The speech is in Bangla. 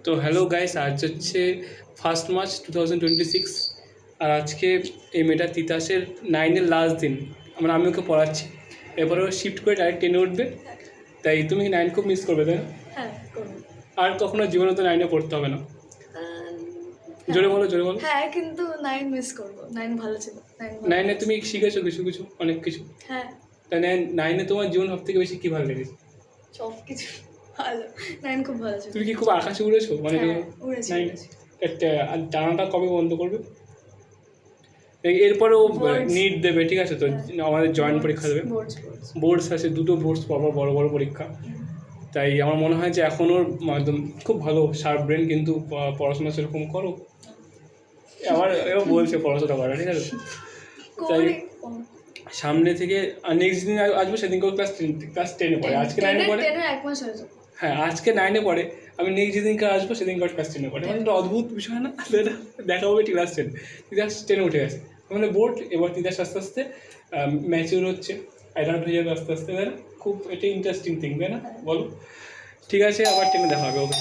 তো হ্যালো গাইস, আজ হচ্ছে 1 মার্চ 2026। আর আজকে এই মেয়েটা তিতাসের 9-এর লাস্ট দিন। আমি ওকে পড়াচ্ছি, এরপরে ও শিফট করে ডাইরেক্ট 10-এ উঠবে। তাই তুমি 9 খুব মিস করবে, তাই না? হ্যাঁ, করব। আর কখনো জীবনে তো 9-এ পড়তে হবে না। জোরে বলো, জোরে বলো। হ্যাঁ, কিন্তু 9 মিস করব। 9 ভালো ছিল। 9-এ তুমি শিখেছো কিছু কিছু, অনেক কিছু। হ্যাঁ, তাই 9-এ তোমার জীবন সব থেকে বেশি কী ভালো লেগেছে? সব কিছু ভালো। 9 খুব ভালো ছিল। তুমি কি খুব আকাশে উড়েছো? মানে হ্যাঁ, উড়েছি। 9 আর জানাটা কবে বন্ধ করবে? এরপরে ও নিট দেবে, ঠিক আছে? তো আমাদের জয়েন্ট পরীক্ষা দেবে, বোর্ডস আছে, 2টো বোর্ডস পরপর বড় বড় পরীক্ষা। তাই আমার মনে হয় যে এখন ওর একদম খুব ভালো শার্প ব্রেন, কিন্তু পড়াশোনা সেরকম করো। আবার এও বলছে পড়াশোনা করা, ঠিক আছে? তাই সামনে থেকে নেক্সট দিন আসবো, সেদিনকে ক্লাস 10-এ পড়ে, আজকে 9-এ পড়ে। হ্যাঁ, আজকে 9-এ পড়ে, আমি নেক্সট যেদিনকে আসবো সেদিনকে ক্লাস 10-এ পড়ে। মানে একটা অদ্ভুত বিষয় না? দেখা হবে ক্লাস 10, ক্লাস 10-এ উঠে গেছে। মানে বোর্ড, এবার তিতাস আস্তে আস্তে ম্যাচিউর হচ্ছে, অ্যাডাল্ট হয়ে যাবে আস্তে আস্তে, তাই না? খুব এটা ইন্টারেস্টিং থিং, তাই না? বলো। ঠিক আছে, আবার 10-এ দেখা হবে, ওকে।